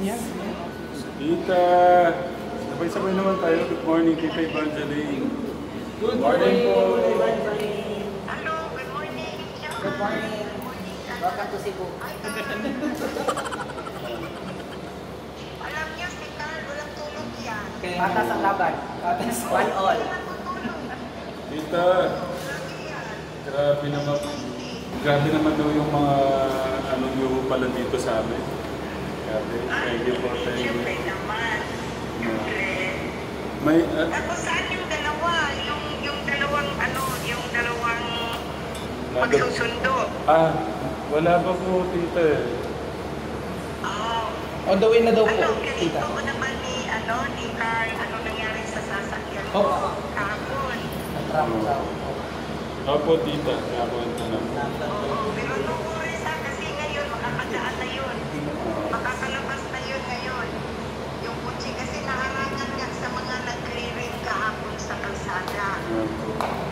Yan. Tita, sabay-sabay naman tayo. Good morning, Tita Evangeline. Good morning po. Hello, good morning. Good morning. Welcome to Cebu. Alam niyo, si Carl, walang tulog yan. Patas ang laban. Patas. One all. Tita, grabe naman daw yung mga ano nyo pala dito sa amin. Grabe, thank you po, thank you. Siyempre naman. Siyempre. May, Tapos saan yung dalawa? Yung dalawang ano, yung dalawang magsusundo. Wala pa po, Tita eh. Oh. On the way na daw po, Ano, tita. ganito naman ni Carl, ano nangyari sa sasakyan ko Oh. kahapon. Natramo daw. Opo, Tita, nakakwento na. Oo, pero no worries ha, kasi ngayon makakadaan na yun. Makakalabas na yun ngayon. Yung kutsi kasi naharangan nga sa mga nag-clearing kahapon sa kalsada.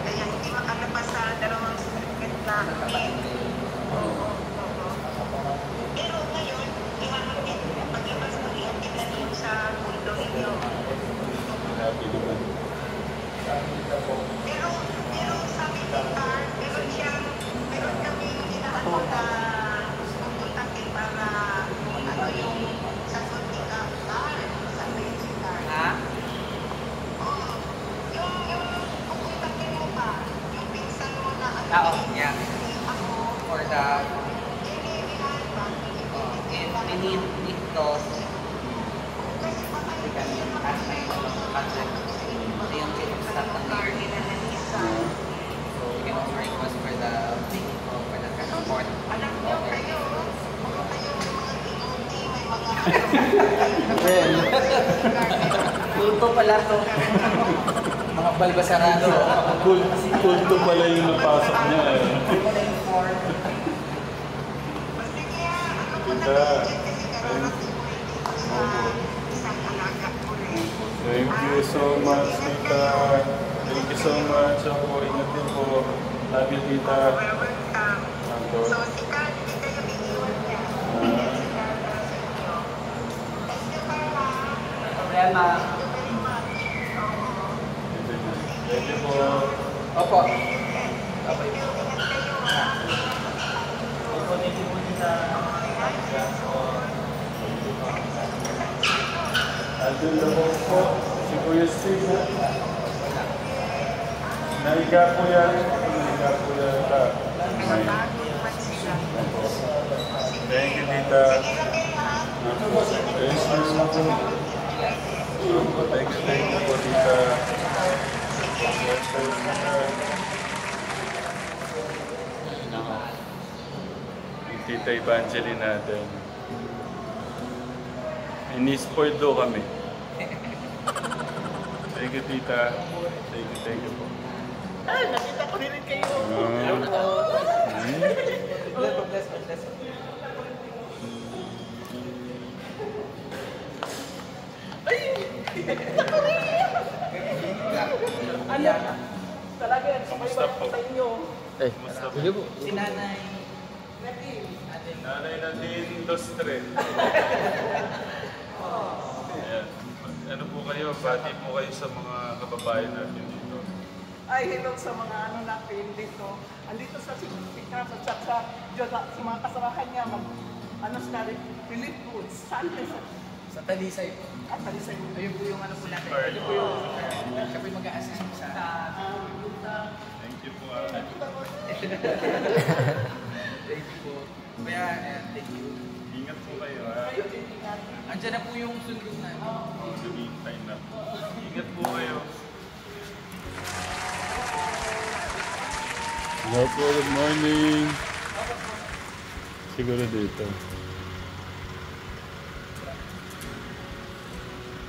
Kaya hindi makalabas sa dalawang circuit na lane. Oo. Pero ngayon, ihahatid, paglabas mo ihatid na yun sa mundo ninyo. Happy naman. Pero sabi ni Carl, meron kaming inaano na pupuntahin para ano yung sa Suntika Carl, sa Basic Carl. Ha? Oo. Yung pupuntahin mo ba? Yung pinsan mo na ano? Oo, yeah. Ako. For the... Inahan ba? We need ito. Kasi baka hindi yan Ito yung start ng Carl nila na isa. So you can also request for the vehicle, for the transport. Alam niyo kayo, mga tinunti, may mga Kulto pala to. Mga balbasarado. Kulto pala yung napasok niya eh. Tita, thank you so much, Tita. Thank you so much. Ako, ingat din po. Love you, Tita. Ako. So, si Carl, hindi kayo iiwan niya. Si Carl para sa inyo. Thank you, Carla. Problema. Thank you very much. Oo. Thank you po. Opo. Thank you. Ingat kayo, ha? Andun na po si Kuya Steve. Naiga po yan. Naiga po yan. Bago naman sila. Thank you, Tita. Sige lang ha? Thank you po, Tita. Yung Tita Evangeline natin. Ini-spoiled daw kami. Thank you, Tita. Thank you po. Ay, nakita ko rin kayo. Bless. Ano? Talaga yan, Kamusta po? sa inyo. Kamusta po? Si nanay. Nanay natin, Dostre. Ayan. Ano po kayo? Bati po kayo sa mga kababayan natin dito. Ay, hello sa mga ano natin dito. Andito sa Pikas at sa mga kasamahan niya, ano sila rin, Philip Woods, Sanchez, Sa Talisay. at Talisay. Ayun po yung ano po natin. Carl. Ayun po yung... Siya po yung mag-a-assist sa... Thank you po. Thank you po. Kaya, thank you. Ingat po kayo, ha? Andiyan na po yung sundo na. Naghihintay na. Ingat po kayo. Hello po, good morning. Siguro dito.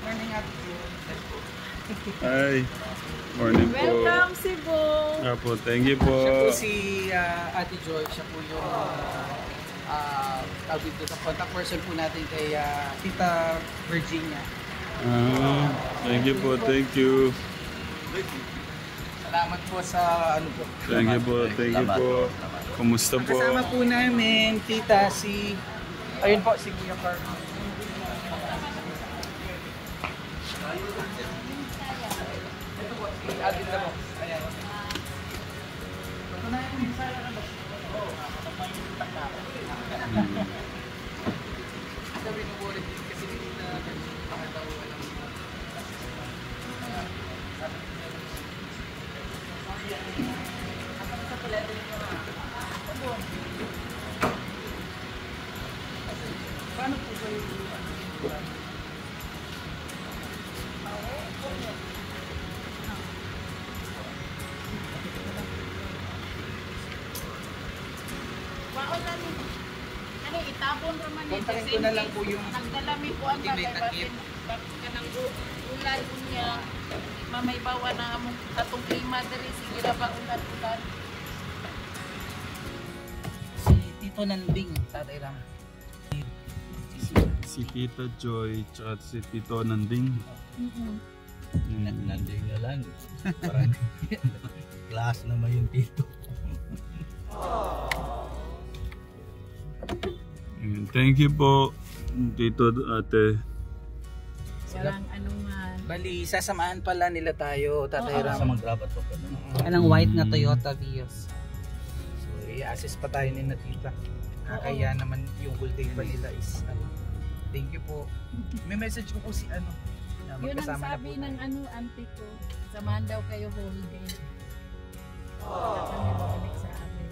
Morning at you. Hi. Morning po. Welcome, Cebu! Apo, thank you po. Siya po si Ate Joy. Siya po yung tawag dito sa contact person po natin kay Tita Virginia. Thank you po, thank you. Salamat po sa ano po. Thank you po. Kumusta po? Kasama po namin, Tita, si... Ayun po, si Kuya Carl. Ito po, i-add na po. Ayan. Sabi ng wallet din kasi hindi na pakatawa ng Paano po ba yung Baon na ni. Ano itapon ra man Kontakin ko na lang po yung nagdalami ko ang ultimate kagay batin kanang ulan unya mamay bawa na among atong klima diri sige ra ba ulan. si Tito Nanding, Tatay Ram. Si Tita Joy, tsaka si Tito Nanding. Nanding na lang. Parang class naman yung tito. Thank you po, Tito Ate. Walang anuman. Bali, sasamahan pala nila tayo, Tatay Sa Ram. mag-rabat po ka naman. Anong white na Toyota Vios. So, i-assist pa tayo ni Natita. Kaya naman yung whole day pa nila is ano. Thank you po. May message ko po si ano. Na Yun ang magkasama na sabi po ng tayo. ano auntie ko. Samahan daw kayo whole day. Wala kami babalik sa amin.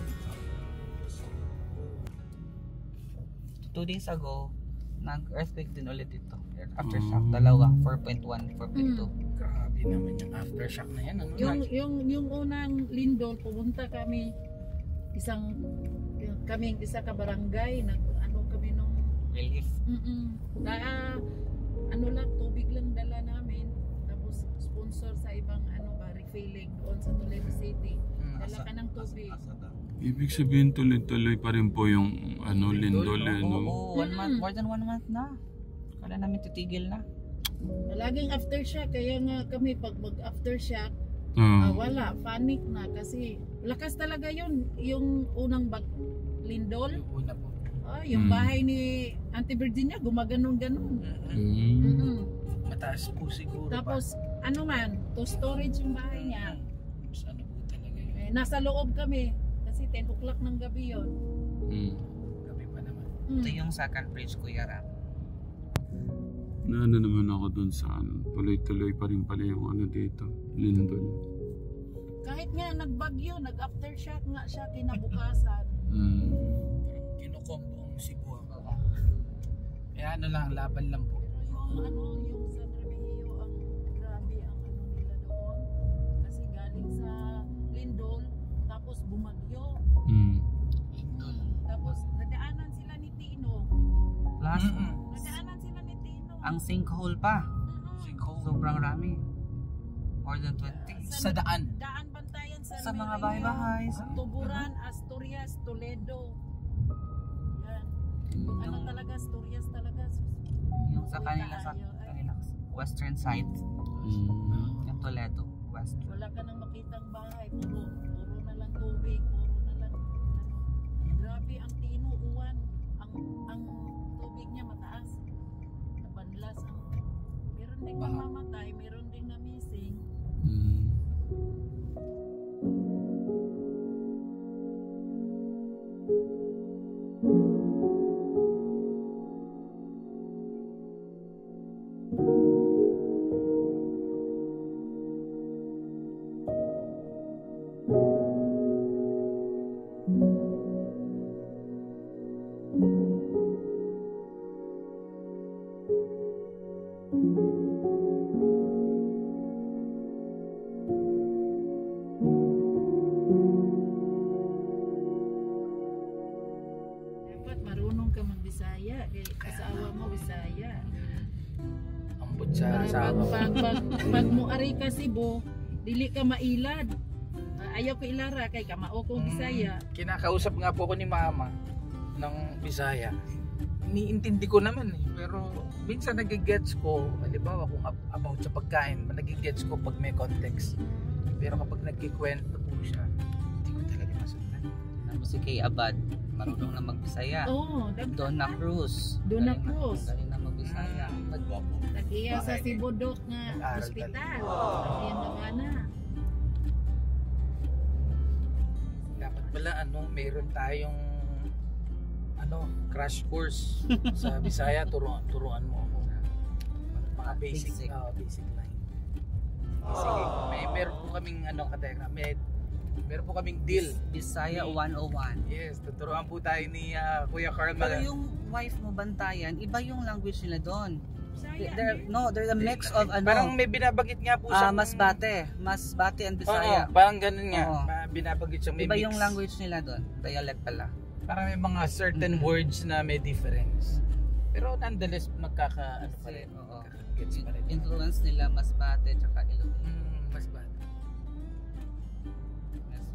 2 days ago, nag-earthquake din ulit ito. Aftershock, dalawa, 4.1, 4.2. Grabe naman yung aftershock na yan. Ano Yung unang lindol, pumunta kami isa ka barangay, ano kami nung Relief. ano lang, tubig lang dala namin. Tapos sponsor sa ibang refilling doon sa Toledo City. Dala ka ng tubig. Ibig sabihin tuloy-tuloy pa rin po yung lindol no? Oo, 1 month, more than 1 month na. Kala namin titigil na. Laging aftershock, kaya nga kami pag mag-aftershock, wala, panic na kasi lakas talaga yun, yung unang lindol. Yung una po. Yung bahay ni Auntie Virginia, gumaganon-ganon. Mataas po siguro. Tapos, to storage yung bahay niya. Ano po talaga yun? Nasa loob kami, kasi 10 o'clock ng gabi yun. Gabi pa naman. Ito yung second bridge, Kuya Ram. Naano naman ako dun sa tuloy-tuloy pa rin pala yung dito, lindol. Kahit nga nagbagyo, nag-aftershock nga siya kinabukasan. Kinukombo ang Cebu. Kaya lang, laban lang po. Pero yung San Remigio, ang grabe ang nila doon. Kasi galing sa lindol, tapos bumagyo. Tapos nadaanan sila ni Tino. Plus, Nadaanan sila ni Tino. ang sinkhole pa. Sobrang rami. More than 20. Sa daan. Daan Bantayan Sa mga Remigio, bahay-bahay. Tuburan, Asturias, Toledo. Yan. Yung talaga, Asturias talaga. Yung sa kanila western side. Yung Toledo, west. Wala ka nang makitang bahay, puro na lang tubig, puro na lang grabe ang Tino, uwan. Ang tubig niya mataas. Nabanlas ang meron ding namamatay, meron ding na missing. Dapat marunong ka magbisaya, kay asawa mo Bisaya. Ambot sa asawa. Pag mo ari ka Cebu, dili ka mailad. Ayaw ko ilara kay kamao kong Bisaya. Kinakausap nga po ko ni Mama ng Bisaya. Iniintindi ko naman pero minsan nagigets ko, halimbawa kung about sa pagkain, nagigets ko pag may context. Pero kapag nagkikwento po siya, hindi ko talaga masundan. Tapos si Kay Abad, marunong na magbisaya. Oo, Donna Cruz. Donna galing na- Cruz. Galing na Bisaya. Tagiya sa Sibudok nga Nag-aral ospital. Ayan naman na. Dapat pala meron tayong crash course sa Bisaya. Turuan mo ako mga basic Basic. Basic line. Meron po kaming kateka, meron po kaming deal. Bisaya 101. Yes, tuturuan po tayo ni Kuya Carl. Pero yung wife mo bantayan, iba yung language nila doon. Bisaya. There's a mix of Parang may binabagit nga po sa Masbate and Bisaya. parang ganun nga. Oo. Binabagit siyang may Iba mix. yung language nila doon. Dialect pala. Parang may mga certain words na may difference. Pero nonetheless magkaka pa rin. Oo. Gets pa rin. Influence nila Masbate tsaka Ilocos. Masbate.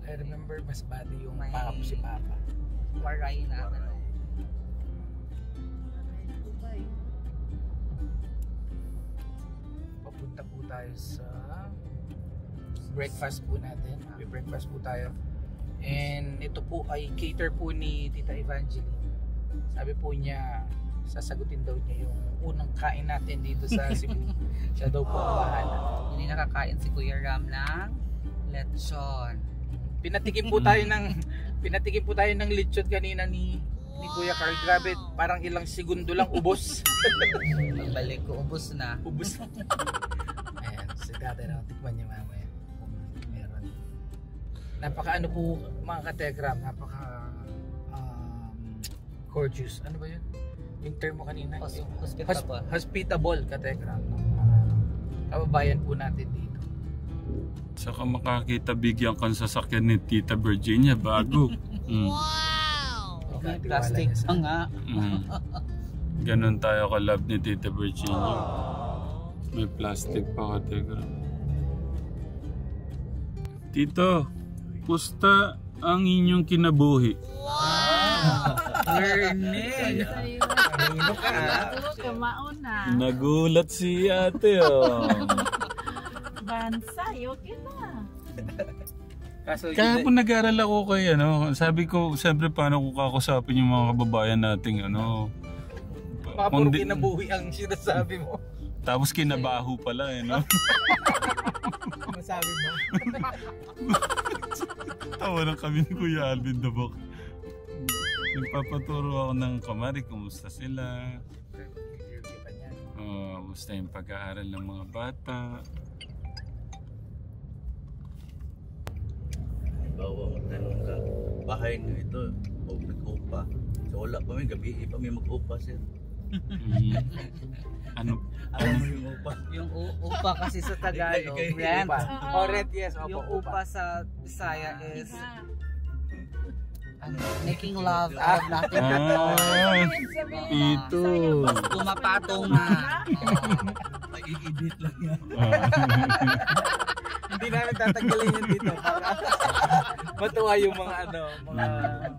I remember Masbate yung May- si Papa. Waray na Dubai. Papunta po tayo sa breakfast po natin. May breakfast po tayo. And ito po ay cater po ni Tita Evangeline. Sabi po niya, sasagutin daw niya yung unang kain natin dito sa Cebu. Siya daw po ang bahala. Hindi nakakain si Kuya Ram ng lechon. Pinatikim po tayo ng lechon kanina ni Kuya Carl. Grabe, parang ilang segundo lang ubos. Pagbalik ko, ubos na. Ubos. Ayan, so tikman niya mamaya. Meron. Napaka po mga kategram, napaka gorgeous. Ano ba yun? Yung term mo kanina? Hospitable. Hospitable kategram. Kababayan po natin dito. Saka makakita bigyan kang sasakyan ni Tita Virginia bago. Okay, Plastic pa nga. Ganon tayo ka-love ni Tita Virginia. May plastic pa ka, Tegra. Tito, pusta ang inyong kinabuhi? Learning! Ano ka? Kamaon na. Nagulat si ate, oh. Bansay, okay na. Kaso Kaya po nag-aaral ako kay sabi ko, siyempre paano ko kakusapin yung mga kababayan nating mga puro kinabuhi ang sinasabi mo. Tapos kinabaho pala Masabi mo. Tawa lang kami ni Kuya Alvin Dabok. Nagpapaturo ako ng kamari, kumusta sila. Kumusta yung pag-aaral ng mga bata. Bawa magtanong ka, bahay na ito, o nag-upa. So wala pa may gabi, pa may mag-upa sir. Ano? Alam mo yung upa? Yung upa kasi sa Tagalog, rent. Rent, yes. Yung upa sa Bisaya is making love out of nothing. Ito. Pumapatong na. May i-edit lang yan. Hindi namin tatanggalin yun dito. Matuwa yung mga nanonood.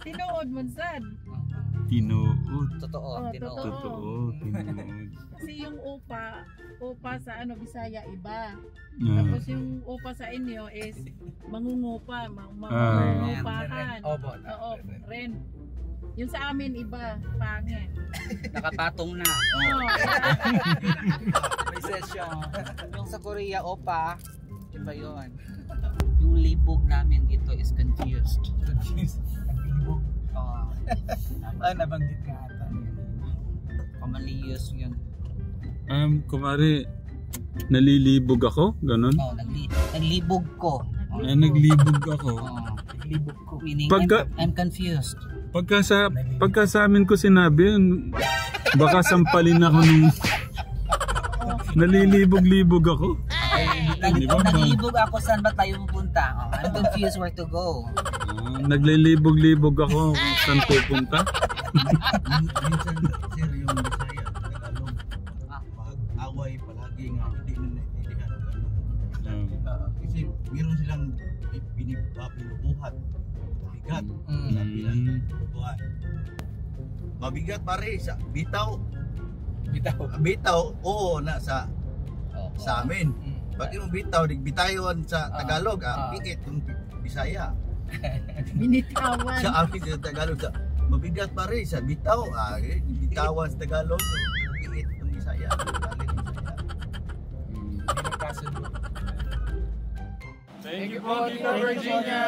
Tinuod mo sad. Tinuod. Totoo. Totoo. Tinuod. Kasi yung upa sa Bisaya iba. Yeah. Tapos yung upa sa inyo is mangungupa, mangungupahan. Oo, rent. Yung sa amin iba, pangit. Nakapatong na. Oo. May session. Yung sa Korea, opa, iba yun. Yung libog namin dito is confused. Libog. Oo. Nabanggit ka ata. Commonly used yun. Kumari, nalilibog ako? Ganon? Oo, naglibog ko. Naglibog ako. Libog ko. Meaning, I'm confused. Pagka sa amin ko sinabi yun, baka sampalin ako nung nalilibog-libog ako. Naglibog ako, saan ba tayo pupunta? I'm confused where to go. Naglilibog-libog ako kung saan pupunta. Minsan sir yung Bisaya, Tagalog, mag-away palagi nga, hindi kasi meron silang pinubuhat. Mabigat. Mabigat pare sa bitaw. Oo na sa amin. Pag yung bitaw, bitayon sa Tagalog, pikit yung Bisaya. Binitawan. Sa amin sa Tagalog, mabigat pa rin sa bitaw. Bitawan sa Tagalog. Piit ng Bisaya. Thank you po, Tita Virginia.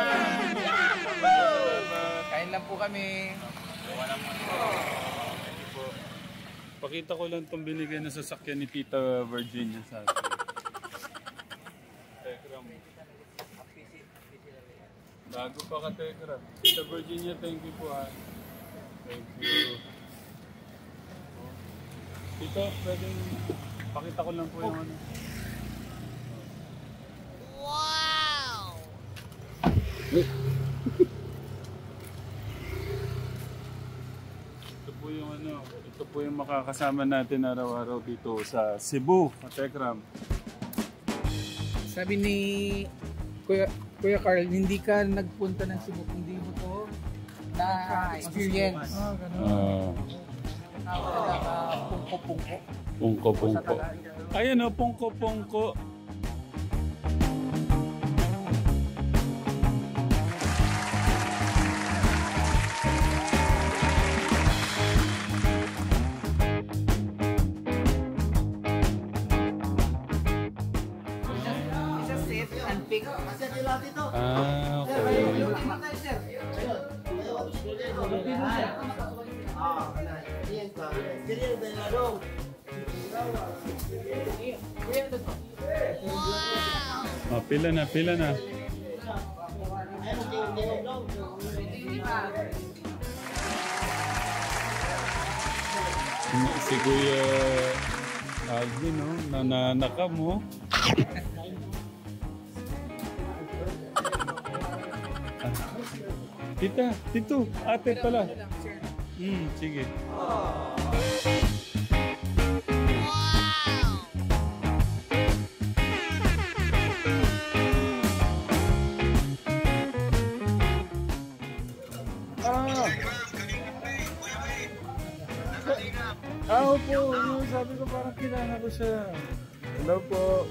Kain lang po kami. Pakita ko lang itong binigay na sasakyan ni Tita Virginia sa akin. Tekram. Bago pa ka, Tekram. Tita Virginia, thank you po ha. Thank you. Tito, pwedeng pakita ko lang po yung ano. Ito po yung ano, ito po yung makakasama natin araw-araw dito sa Cebu, Katekram. Sabi ni Kuya Carl, hindi ka nagpunta ng Cebu, hindi mo to na-experience. Pungko-pungko. Pungko-pungko. Ayan o, pungko-pungko. Okay. Pila na. Si Kuya Alvin, no? Nananaka mo. Tito, ate pala. Sige. Opo, sabi ko parang kilala ko siya. Hello po.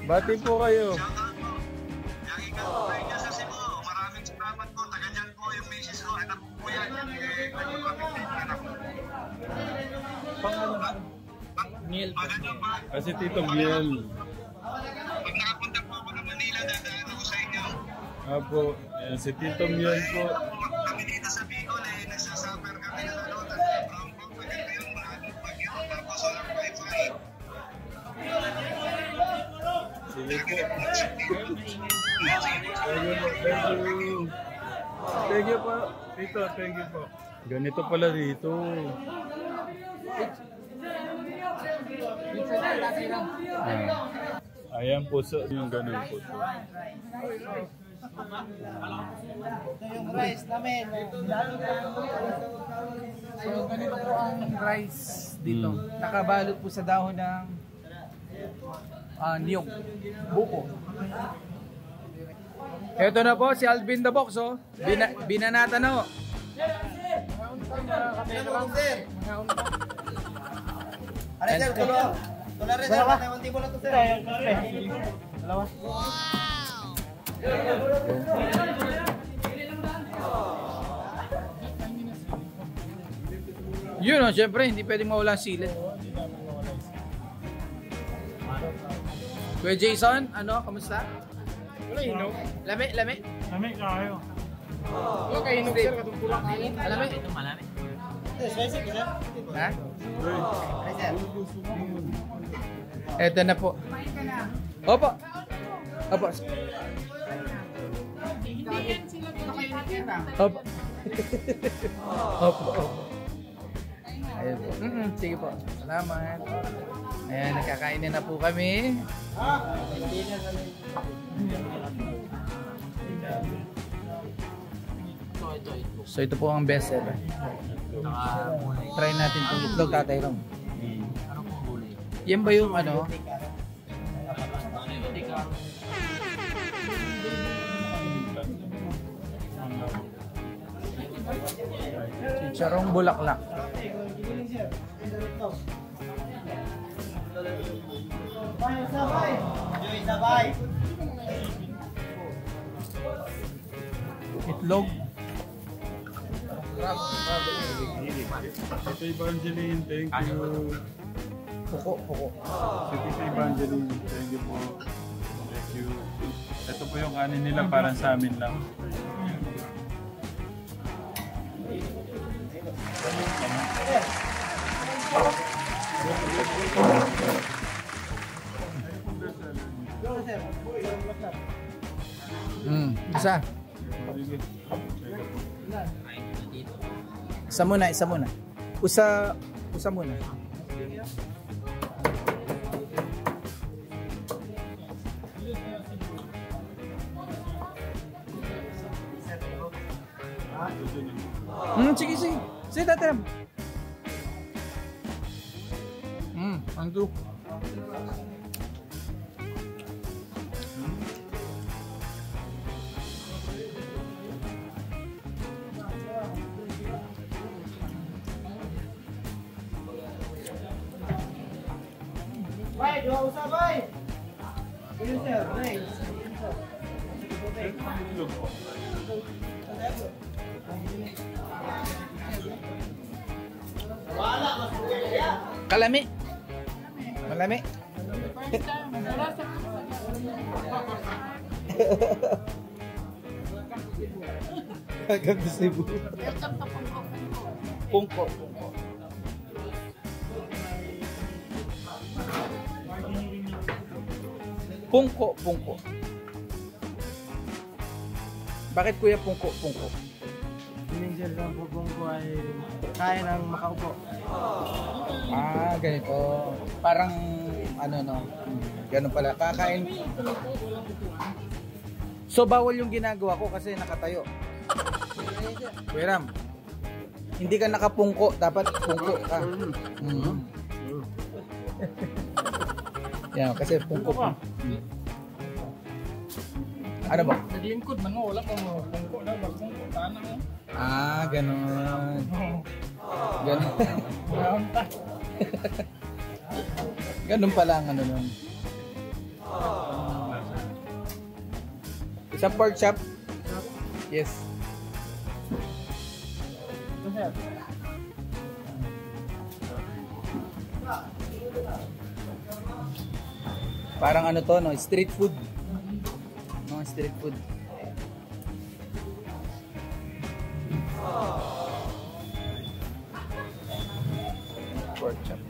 Bati po kayo. Miel po. Kasi Tito Miel. Pag nakapunta po ako ng Manila, dadaan ako sa inyo. Apo, ayan, si Tito Miel po. Kami dito sa Bicol nagsasuffer kami ng brown bag, maganda yung bagyo, tapos walang wifi. Sige po. Thank you po. Tito, thank you po. Ganito pala dito. Ayan po yung ganun po. Yung rice namin. So, ganito po ang rice dito. Nakabalot po sa dahon ng niyog. Buko. Ito na po si Alvin the Box, oh. Binanata na, oh. Yun, oh, syempre, hindi pwedeng mawala sila. Kuya Jason, ano, kamusta? Wala hinog. Lami. Lami kayo. Wala kayo hinog, sir, katungkulang kain. Lami. Ito malami. Ha? Eto na po. Opo. Opo. Opo. Opo. Ayun po. Sige po. Salamat. Ayan, nakakain na po kami. So ito po ang best seller. Try natin itong itlog, Tatay Rom. Yan ba yung ano? Chicharong bulaklak. Itlog. Tito Evangeline, thank you. Puko. Si Tito Evangeline, thank you po. Thank you. Ito po yung kanin nila para sa amin lang. Isa. Isa muna. Usa muna. Sige. Sige, tatiram. Anggo. Bay, dua usah bay. Ini sir, nice. Kalami. Malami. Agak sibuk. Pungko. Pungko. Bakit kuya pungko? Minsan lang po kung ay kaya nang makaupo. Ganito. Parang ganun pala. Kakain. So bawal yung ginagawa ko kasi nakatayo. Kuya Ram, hindi ka nakapungko, dapat pungko ka. Yan, kasi pungko pa. Ano ba? Naglingkod man mo, wala pa mo. Pungko na, magpungko. Tanang mo. Ganon. Ganun pala ang ano nun. Isang pork chop? Yes. Parang ano to, no? Street food. Street food. Pork chop.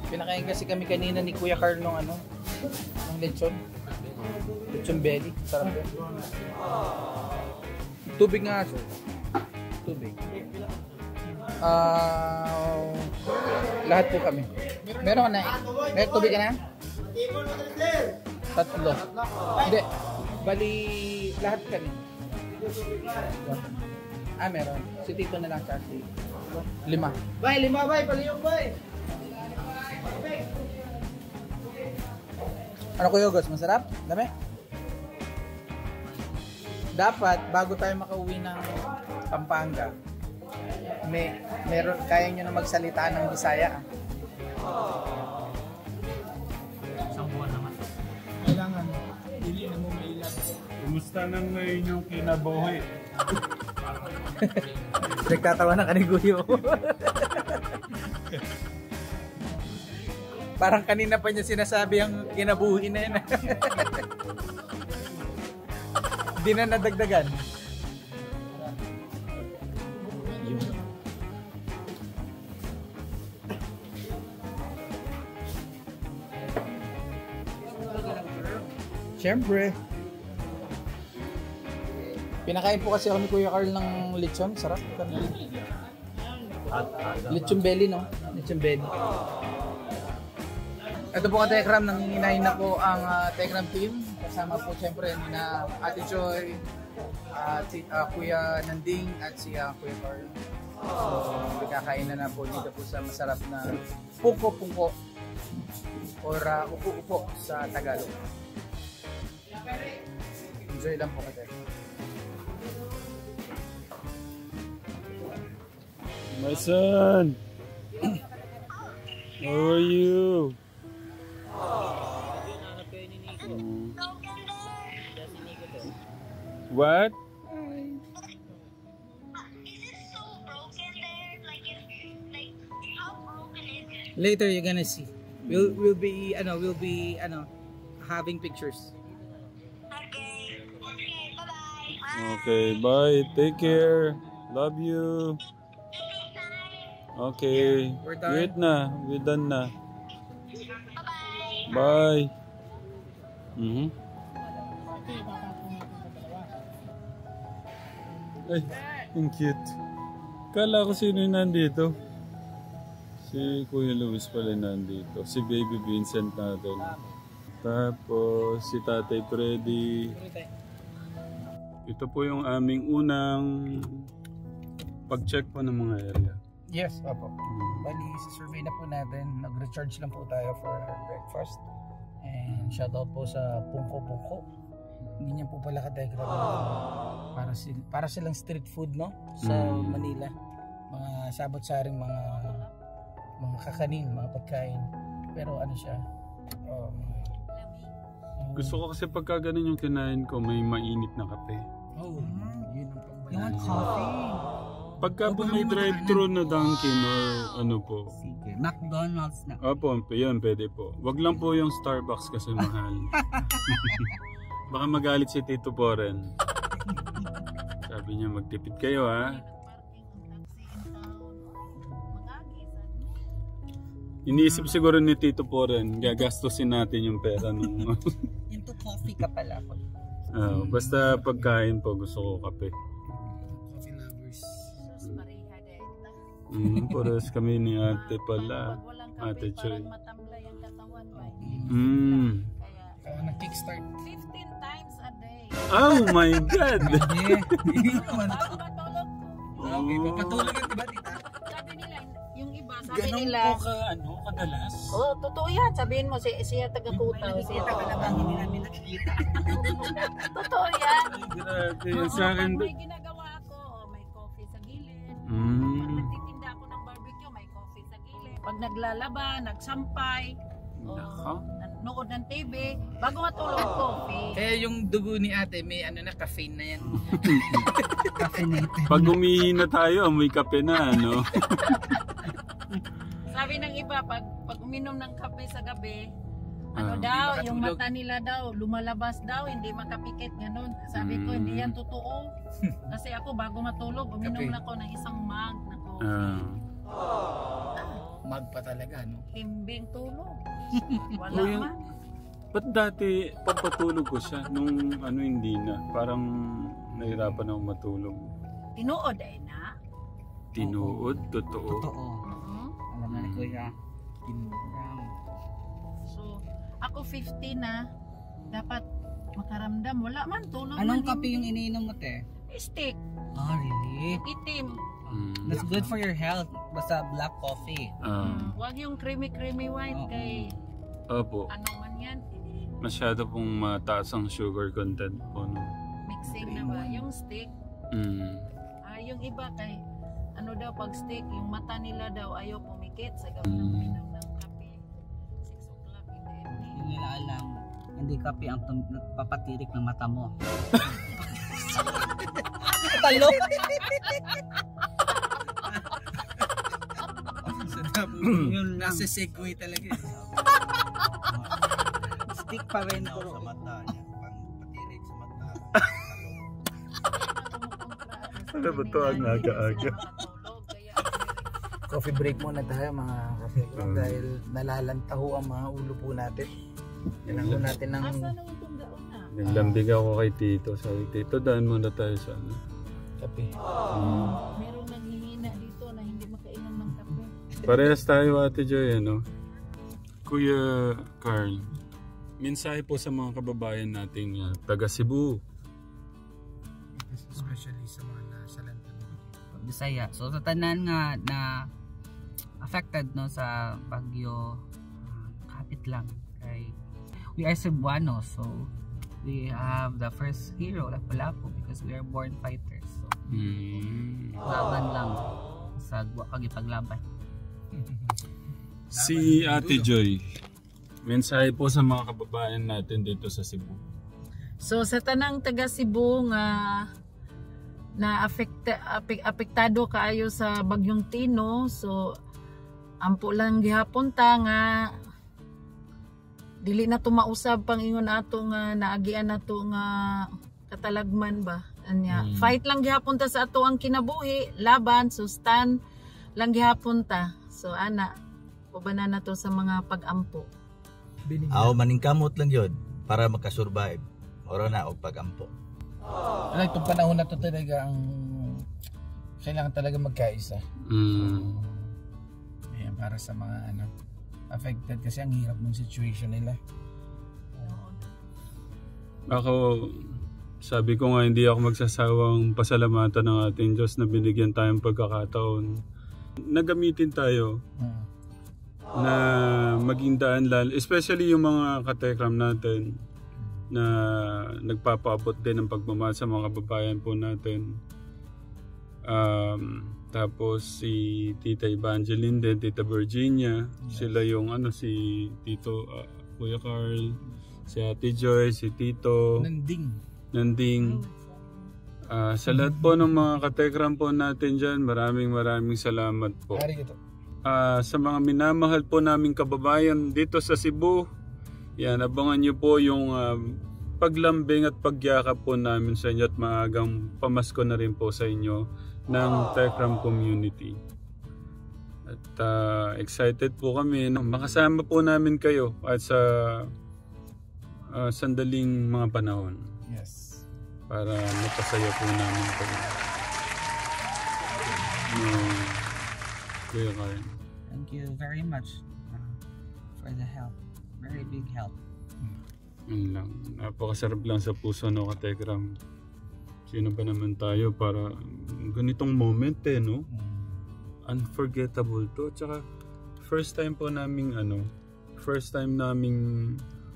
Pinakain kasi kami kanina ni Kuya Carl ng lechon. Lechon belly. Sarap yan. Tubig nga sir. Tubig. Lahat po kami. Meron ka na? May tubig ka na? Tatlo. Hindi. Bali, lahat kami. Meron. Si Tito na lang siya. 5. Bay, 5 bay, paliyong bay. Ano Kuya August? Masarap? Dami? Dapat, bago tayo makauwi ng Pampanga, meron, kaya nyo na magsalita ng Bisaya. Isang buwan naman. Kailangan. Hindi na mo mailan. Kumusta na ngayon yung kinabuhi? Nagtatawa na kaniguyo. Parang kanina pa niya sinasabi ang kinabuhi na yun. Hindi na nadagdagan. Siyempre. Pinakain po kasi ako ni Kuya Carl ng lechon. Sarap. Lechon belly, no? Lechon belly. Ito po ka Tekram, nanginginahin na po ang Tekram team. Kasama po siyempre na Ate Joy, si Kuya Nanding at si Kuya Carl. So, kakain na po dito po sa masarap na pungko-pungko or upo-upo sa Tagalog. Enjoy lang po kasi. My son! How are you? What? Later you're gonna see. We'll be having pictures. Okay, bye. Take care. Love you. Okay. We're done. Wait na. We're done na. Bye. Ay, ang cute. Kala ko sino yung nandito. Si Kuya Luis pala nandito. Si Baby Vincent natin. Tapos si Tatay Freddy. Ito po yung aming unang pag-check po ng mga area. Yes, opo. Bali, sa survey na po natin, nag-recharge lang po tayo for breakfast. And shoutout po sa Pungko. Hindi niya po pala ka-diagram. Para silang street food, no? Sa Manila. Mga sabot-saring mga kakanin, mga pagkain. Pero ano siya? Gusto ko kasi pagka ganun yung kinain ko, may mainit na kape. Oh, yun ang pangbalance. You want coffee? Pagka po may drive-thru na Dunkin or ano po. Sige. McDonald's na. Opo, yun, pwede po. Wag lang po yung Starbucks kasi mahal. Baka magalit si Tito Poren. Sabi niya magtipid kayo ha. Iniisip siguro ni Tito Poren, gagastusin natin yung pera nung... Into coffee ka pala. Basta pagkain po, gusto ko kape. Coffee lovers. Pares kami ni ate pala. Pag walang Ate kape, Choy. parang matamlay ang katawan ba? Kaya Kaya nag-kickstart. 15 times a day. Oh my God! Bago matulog ko. Okay, papatulog yan, diba, tita? Sabi nila, yung iba, sabi nila, kadalas? oh, totoo yan. Sabihin mo, siya taga-Kutaw. Siya Hindi namin nakikita. Totoo yan. Grabe, yun sa akin. Pag may ginagawa ako, may coffee sa gilid. Pag nagtitinda ako ng barbecue, may coffee sa gilid. Pag naglalaba, nagsampay, nanood ng TV, bago matulog, coffee. Kaya yung dugo ni ate, may caffeine na yan. Caffeinated. Pag umihina tayo, amoy kape na, ano? Sabi ng iba, pag uminom ng kape sa gabi, Hindi yung makatulog. mata nila daw, lumalabas daw, hindi makapikit, ganun. Sabi ko, hindi yan totoo. Kasi ako, bago matulog, uminom Kape. na ako ng isang mug na coffee. Mag pa talaga, no? Timbing tulog. Wala Oh, yung- man. Ba't dati pagpatulog ko siya, nung hindi na, parang nahirapan ako matulog. Tinuod ay na. Tinuod, totoo. Totoo. Alam na ni Kuya. So, ako 50 na, dapat makaramdam. Wala man, tulog Anong man. kape yung iniinom mo, te? Stick. Ah, really? Itim. That's good for your health. Basta black coffee. Huwag yung creamy white kay Opo, ano man yan. masyado pong mataas ang sugar content po. No? Mixing na ba? Yung stick. Yung iba kay ano daw pag stick, yung mata nila daw ayaw pumikit sa gabi ng uminom ng kape. 6 o'clock in the evening. Hindi nila alam. Hindi kape ang papatirik ng mata mo. Talo! Yun, nasa segue talaga. Stick pa rin. Sa mata niya, pang patirik sa mata. Ano ba to, ang aga-aga? Coffee break muna tayo mga kasekram dahil nalalantaho ang mga ulo po natin. Kailangan natin ng... Asa na itong daon na? Naglambig ako kay Tito. Sabi, Tito, daan muna tayo sa ano. kape. Merong nanghihina dito na hindi makainom ng kape. Parehas tayo, Ate Joy, ano? Kuya Carl, mensahe po sa mga kababayan nating taga Cebu. Especially sa mga nasa London. Bisaya. So sa tanan nga na affected no sa bagyo, kapit lang kay we are Cebuano, so we have the first hero Lapu-Lapu because we are born fighters. So laban lang sa pagipaglaban. Si Ate Joy, mensahe po sa mga kababayan natin dito sa Cebu. So sa tanang taga Cebu nga na apektado kaayo sa bagyong Tino, so ampo lang gihapon ta nga dili na to mausab pang ingon ato nga naagian nato nga katalagman ba anya. Fight lang gihapon ta sa ato ang kinabuhi, laban, sustan lang gihapon ta. So ana ubanan na to sa mga pag-ampo. Aw maningkamot lang yun para makasurvive. Oro na og pag-ampo. Like itong panahon na to talaga ang kailangan talaga magkaisa. Ayan, para sa mga affected kasi ang hirap ng situation nila. Ako, sabi ko nga hindi ako magsasawang pasalamatan ng ating Diyos na binigyan tayong pagkakataon. Nagamitin tayo na maging daan lalo, especially yung mga katekram natin na nagpapaabot din ng pagmamahal sa mga kababayan po natin. Tapos si Tita Evangeline din, Tita Virginia, sila yung si Tito Kuya Carl, si Ate Joy, si Tito Nanding. Sa lahat po ng mga katekram po natin dyan, maraming salamat po. Sa mga minamahal po naming kababayan dito sa Cebu, yan, abangan nyo po yung paglambing at pagyakap po namin sa inyo at maagang pamasko na rin po sa inyo ng Tekram community. At excited po kami na makasama po namin kayo at sa sandaling mga panahon. Yes. Para mapasaya po namin kayo. Kuya Karen. Thank you very much for the help. Very big help. Yun lang. Napakasarap lang sa puso, no, katekram. Sino ba naman tayo para ganitong moment no? Unforgettable to. Tsaka first time naming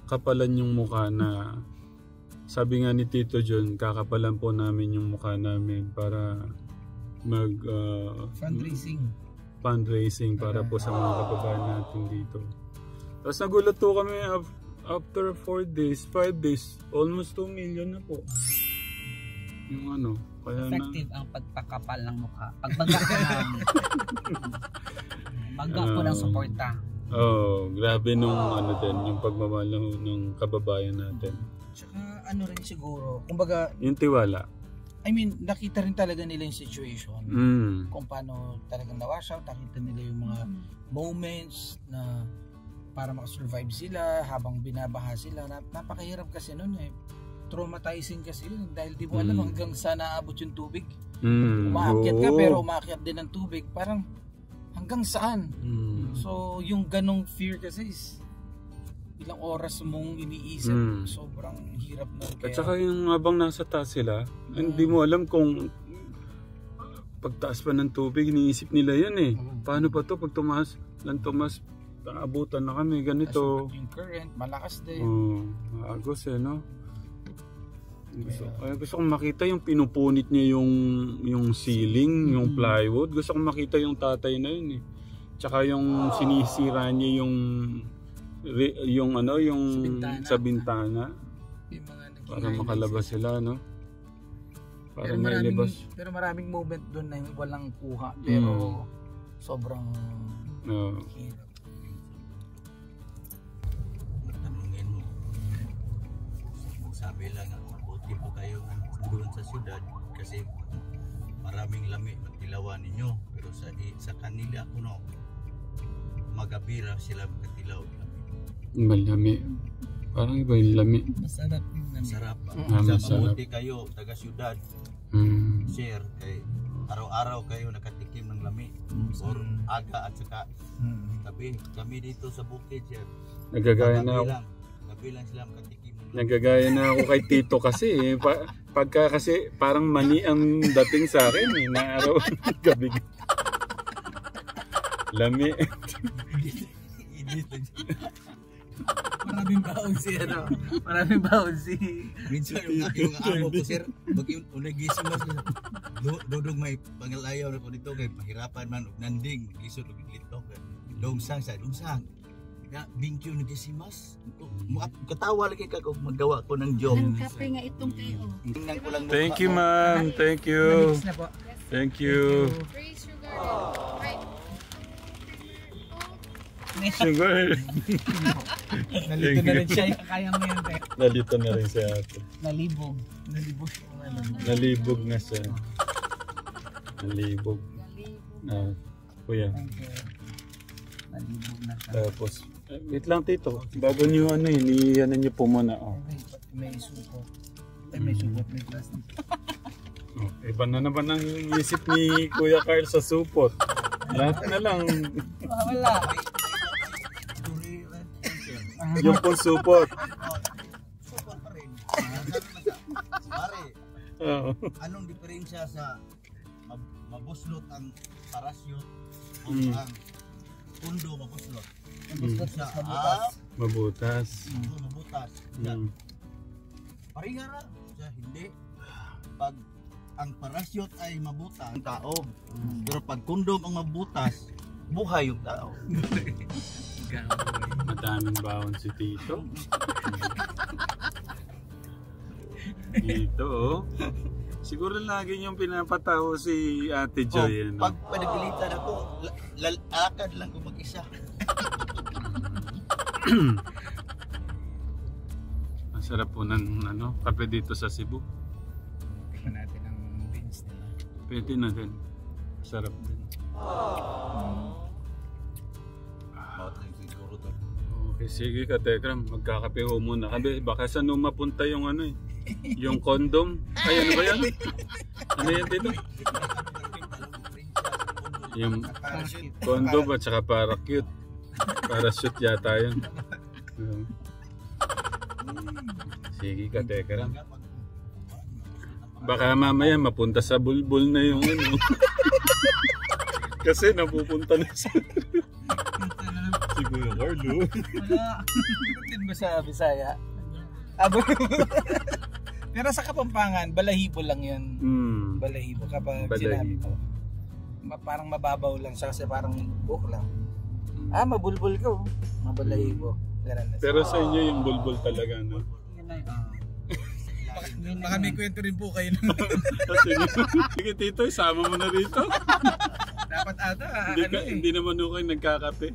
kapalan yung mukha na sabi nga ni Tito John, kakapalan po namin yung mukha namin para mag fundraising para po sa mga kababayan natin dito. Tapos nagulat po kami after 4 days, 5 days, almost 2 million na po. Yung kaya effective ang pagpakapal ng mukha. Pagbaga ka lang. Baga po ng suporta. Grabe nung yung pagmamahal ng kababayan natin. Tsaka rin siguro, kumbaga yung tiwala. I mean, nakita rin talaga nila yung situation. Kung paano talagang na-wash out, nakita nila yung mga moments na para makasurvive sila habang binabaha sila. Napakahirap kasi nun traumatizing kasi yun dahil di mo alam hanggang saan naabot yung tubig. Umaakyat ka pero umaakyat din ng tubig. Parang hanggang saan? So yung ganong fear kasi is ilang oras mong iniisip. Sobrang hirap na. At saka yung habang nasa taas sila, hindi mo alam kung pagtaas pa ng tubig, iniisip nila yan Paano pa to pag tumaas? Abutan na kami, ganito. Yung current, malakas din. Agos no? Gusto kong makita yung pinupunit niya yung ceiling, yung plywood. Gusto kong makita yung tatay na yun Tsaka yung sinisira niya yung sa bintana. Para makalabas sila, no? Para mailabas. Pero maraming moment doon na walang kuha. Pero sobrang hirap. Tanungin mo. Sabi lang, mabuti po kayo doon sa syudad kasi maraming lami magtilawan ninyo. Pero sa kanila magabira sila magtilaw. Malami. Parang iba yung lami. Masarap yung lami. Masarap. Masarap. Mabuti kayo, taga syudad. Share kay araw-araw kayo nakatikim ng lami. Or aga at saka tabi. Kami dito sa bukid, sir. Nagagaya na ako. Gabi lang sila makatikim ng lami. Nagagaya na ako kay Tito kasi pagka kasi parang mani ang dating sa akin na araw gabi. Lami. Maraming baon si minsan yung amo ko, sir, nagising mo sila dudong may pangalayaw na ko dito kay mahirapan man og nanding gisod og litok dongsang Nga, bingkyo na gisimas. Katawa lagi ka kung magawa ko ng joke. Ang kape nga itong kayo. Tingnan ko lang Thank you, ma'am. Thank you. Mix na po. Thank you. Praise your garden. Right. Sugar. Nalito na rin siya. Kaya mo yan, te. Nalito na rin si ate. Nalibog. Nalibog. Nalibog na siya. Nalibog. Ah, kuya. Nalibog na siya. Tapos, wait lang tito. Bago niyo ano yun, ano niyo po muna. Oh. May supot. May supot, may plastic. Oh, iba na naman ang isip ni Kuya Carl sa supot. Lahat na lang. Wala. Yung pong supot. Support pa rin. Pare, Oo. anong diferensya sa mabuslot ang parachute o Mm. ang pundo mabuslot? Mabuslot Sa sa mabutas. Mabutas. mabutas. Yan. Mm. Pareha ra sa hindi. Pag ang parachute ay mabutas ang tao. Pero pag kondom ang mabutas, buhay yung tao. Madaming baon si Tito. Dito, oh. Siguro lagi niyong pinapatawa si Ate Joy. Pag pinagilitan ako, lalakad lang ko mag-isa. Masarap po ng kape dito sa Cebu. Tingnan natin ang beans nila. Pwede na din. Sarap din. Siguro to. Okay, sige ka, Tekram. Magkakape ho muna. Kabi, baka saan nung mapunta yung yung condom. Ay, ano ba yan? Ano yan dito? Yung condom at saka parachute. Parachute yata yun. Sige ka, Tekram. Baka mamaya mapunta sa bulbul na yung Kasi napupunta na sa... Siguro, Carlo. Wala. Din ba sa Bisaya? Pero sa Kapampangan, balahibo lang yun. Balahibo kapag sinabi ko. Parang mababaw lang siya kasi parang buhok lang. Mabulbul ko. Mabalahibo. Pero sa inyo yung bulbul talaga, no? Yun na Baka may kwento rin po kayo. Kasi sige Tito, isama mo na rito. Dapat ata, Hindi naman ako kayo nagkakape.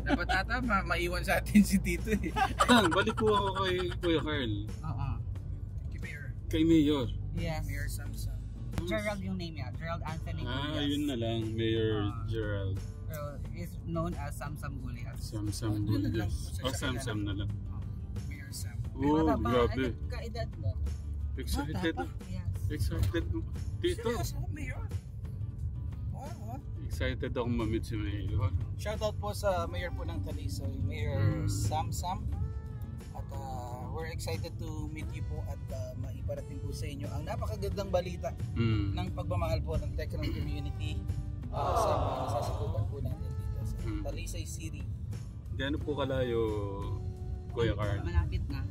dapat ata maiwan sa atin si Tito eh. Balik ko ako kay Kuya Carl. Oo. Kay Mayor. Yes. Mayor Samsung. Gerald yung name niya. Gerald Anthony Gullias. Yun na lang. Mayor Gerald. Pero is known as Samsam Gullias. Samsam Gullias. Samsam na lang. Mayor Sam. Oh, grabe. Kaedad mo? Excited. Yes. Excited. Tito. Mayor. Excited akong mamit si Mayor. Shoutout po sa Mayor po ng Talisay, Mayor Samsam. At we're excited to meet you po at maiparating po sa inyo ang napakagandang balita ng pagmamahal po ng Tekram community sa mga nasasakupan po natin dito sa Talisay City. Gaano po kalayo, Kuya Carl? Malapit na.